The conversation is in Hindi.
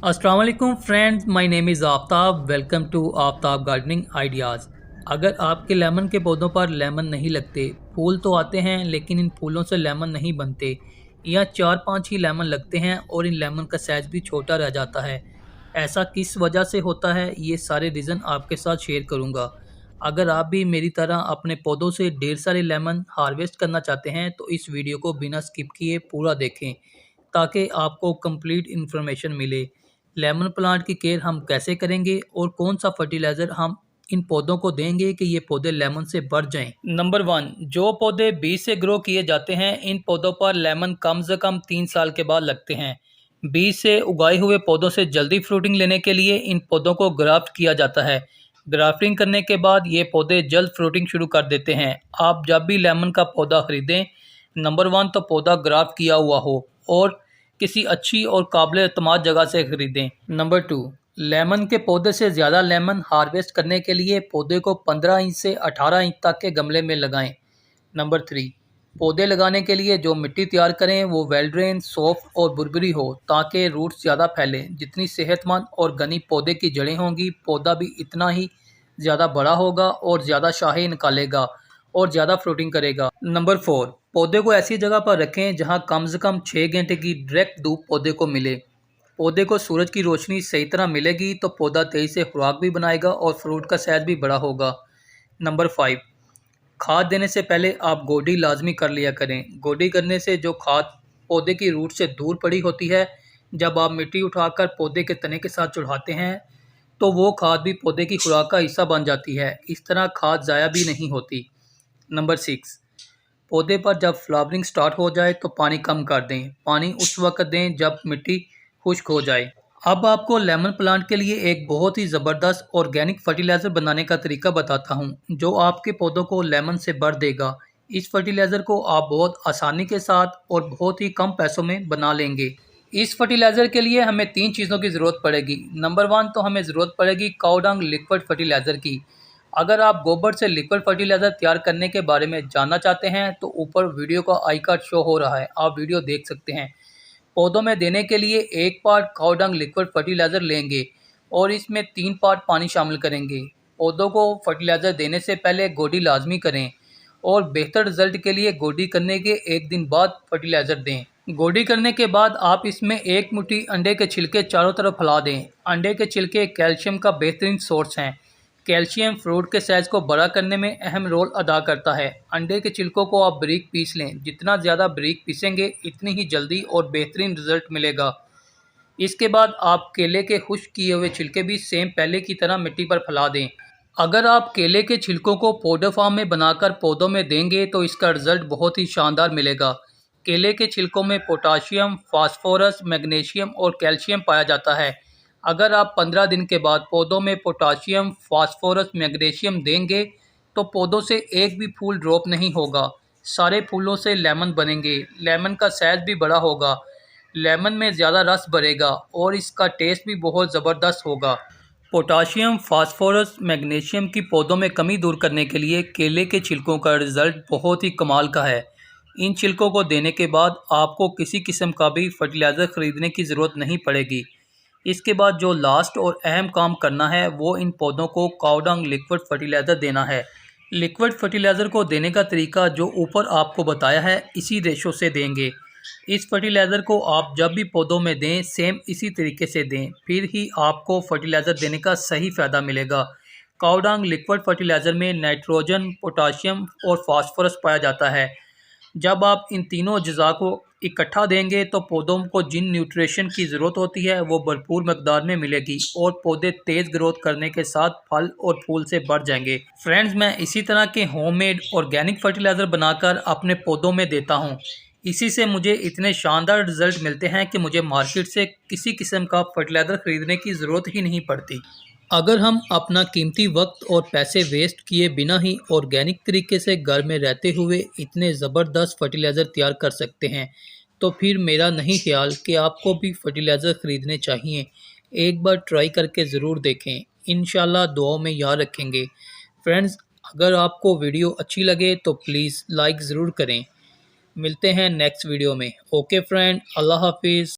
अस्सलाम वालेकुम friends, my name is Aftab. Welcome to Aftab gardening ideas. अगर आपके लेमन के पौधों पर लेमन नहीं लगते, फूल तो आते हैं लेकिन इन फूलों से लेमन नहीं बनते, या 4-5 ही लेमन लगते हैं और इन लेमन का साइज़ भी छोटा रह जाता है, ऐसा किस वजह से होता है, ये सारे रीज़न आपके साथ शेयर करूँगा। अगर आप भी मेरी तरह अपने पौधों से ढेर सारे लेमन हार्वेस्ट करना चाहते हैं तो इस वीडियो को बिना स्किप किए पूरा देखें ताकि आपको कंप्लीट इन्फॉर्मेशन मिले। लेमन प्लांट की केयर हम कैसे करेंगे और कौन सा फर्टिलाइज़र हम इन पौधों को देंगे कि ये पौधे लेमन से बढ़ जाएं। नंबर 1, जो पौधे बीज से ग्रो किए जाते हैं इन पौधों पर लेमन कम से कम 3 साल के बाद लगते हैं। बीज से उगाए हुए पौधों से जल्दी फ्रूटिंग लेने के लिए इन पौधों को ग्राफ्ट किया जाता है। ग्राफ्टिंग करने के बाद ये पौधे जल्द फ्रूटिंग शुरू कर देते हैं। आप जब भी लेमन का पौधा खरीदें, नंबर 1 तो पौधा ग्राफ्ट किया हुआ हो और किसी अच्छी और काबिल एतमाद जगह से खरीदें। नंबर 2, लेमन के पौधे से ज़्यादा लेमन हार्वेस्ट करने के लिए पौधे को 15 इंच से 18 इंच तक के गमले में लगाएं। नंबर 3, पौधे लगाने के लिए जो मिट्टी तैयार करें वो वेल ड्रेन, सॉफ्ट और बुरबुरी हो ताकि रूट्स ज़्यादा फैलें। जितनी सेहतमंद और घनी पौधे की जड़ें होंगी, पौधा भी इतना ही ज़्यादा बड़ा होगा और ज़्यादा शाखें निकालेगा और ज़्यादा फ्रूटिंग करेगा। नंबर 4, पौधे को ऐसी जगह पर रखें जहां कम से कम 6 घंटे की डायरेक्ट धूप पौधे को मिले। पौधे को सूरज की रोशनी सही तरह मिलेगी तो पौधा तेज़ी से खुराक भी बनाएगा और फ्रूट का साइज भी बड़ा होगा। नंबर 5, खाद देने से पहले आप गोडी लाजमी कर लिया करें। गोडी करने से जो खाद पौधे की रूट से दूर पड़ी होती है, जब आप मिट्टी उठाकर पौधे के तने के साथ चढ़ाते हैं तो वो खाद भी पौधे की खुराक का हिस्सा बन जाती है। इस तरह खाद ज़ाया भी नहीं होती। नंबर 6, पौधे पर जब फ्लावरिंग स्टार्ट हो जाए तो पानी कम कर दें। पानी उस वक्त दें जब मिट्टी खुश्क हो जाए। अब आपको लेमन प्लांट के लिए एक बहुत ही ज़बरदस्त ऑर्गेनिक फर्टिलाइज़र बनाने का तरीका बताता हूँ जो आपके पौधों को लेमन से भर देगा। इस फर्टिलाइज़र को आप बहुत आसानी के साथ और बहुत ही कम पैसों में बना लेंगे। इस फर्टिलाइज़र के लिए हमें 3 चीज़ों की ज़रूरत पड़ेगी। नंबर 1 तो हमें ज़रूरत पड़ेगी काऊ डंग लिक्विड फर्टिलाइज़र की। अगर आप गोबर से लिक्विड फर्टिलाइज़र तैयार करने के बारे में जानना चाहते हैं तो ऊपर वीडियो का आई कार्ड शो हो रहा है, आप वीडियो देख सकते हैं। पौधों में देने के लिए 1 पार्ट काऊ डंग लिक्विड फर्टिलाइज़र लेंगे और इसमें 3 पार्ट पानी शामिल करेंगे। पौधों को फर्टिलाइज़र देने से पहले गोडी लाजमी करें और बेहतर रिजल्ट के लिए गोडी करने के 1 दिन बाद फर्टिलाइज़र दें। गोडी करने के बाद आप इसमें 1 मुट्ठी अंडे के छिलके चारों तरफ फैला दें। अंडे के छिलके कैल्शियम का बेहतरीन सोर्स हैं। कैल्शियम फ्रूट के साइज़ को बड़ा करने में अहम रोल अदा करता है। अंडे के छिलकों को आप बारीक पीस लें। जितना ज़्यादा बारीक पीसेंगे इतनी ही जल्दी और बेहतरीन रिजल्ट मिलेगा। इसके बाद आप केले के खुश्क किए हुए छिलके भी सेम पहले की तरह मिट्टी पर फैला दें। अगर आप केले के छिलकों को पाउडर फॉर्म में बनाकर पौधों में देंगे तो इसका रिजल्ट बहुत ही शानदार मिलेगा। केले के छिलकों में पोटाशियम, फास्फोरस, मैग्नीशियम और कैल्शियम पाया जाता है। अगर आप 15 दिन के बाद पौधों में पोटाशियम, फास्फोरस, मैग्नीशियम देंगे तो पौधों से एक भी फूल ड्रॉप नहीं होगा। सारे फूलों से लेमन बनेंगे। लेमन का साइज भी बड़ा होगा। लेमन में ज़्यादा रस भरेगा और इसका टेस्ट भी बहुत ज़बरदस्त होगा। पोटाशियम, फास्फोरस, मैग्नीशियम की पौधों में कमी दूर करने के लिए केले के छिलकों का रिज़ल्ट बहुत ही कमाल का है। इन छिलकों को देने के बाद आपको किसी किस्म का भी फर्टिलाइज़र ख़रीदने की ज़रूरत नहीं पड़ेगी। इसके बाद जो लास्ट और अहम काम करना है वो इन पौधों को काऊ डंग लिक्विड फर्टिलाइज़र देना है। लिक्विड फर्टिलाइज़र को देने का तरीका जो ऊपर आपको बताया है इसी रेशो से देंगे। इस फर्टिलाइज़र को आप जब भी पौधों में दें सेम इसी तरीके से दें, फिर ही आपको फर्टिलाइज़र देने का सही फ़ायदा मिलेगा। काऊ डंग लिक्विड फर्टिलाइज़र में नाइट्रोजन, पोटाशियम और फास्फोरस पाया जाता है। जब आप इन तीनों अज्जा को इकट्ठा देंगे तो पौधों को जिन न्यूट्रिशन की ज़रूरत होती है वो भरपूर मकदार में मिलेगी और पौधे तेज़ ग्रोथ करने के साथ फल और फूल से बढ़ जाएंगे। फ्रेंड्स, मैं इसी तरह के होममेड ऑर्गेनिक फर्टिलाइज़र बनाकर अपने पौधों में देता हूँ। इसी से मुझे इतने शानदार रिज़ल्ट मिलते हैं कि मुझे मार्केट से किसी किस्म का फर्टिलाइज़र ख़रीदने की ज़रूरत ही नहीं पड़ती। अगर हम अपना कीमती वक्त और पैसे वेस्ट किए बिना ही ऑर्गेनिक तरीके से घर में रहते हुए इतने ज़बरदस्त फर्टिलाइज़र तैयार कर सकते हैं तो फिर मेरा नहीं ख्याल कि आपको भी फर्टिलाइज़र ख़रीदने चाहिए। एक बार ट्राई करके ज़रूर देखें। इंशाल्लाह दुआओं में याद रखेंगे। फ्रेंड्स, अगर आपको वीडियो अच्छी लगे तो प्लीज़ लाइक ज़रूर करें। मिलते हैं नेक्स्ट वीडियो में। ओके फ्रेंड, अल्लाह हाफिज़।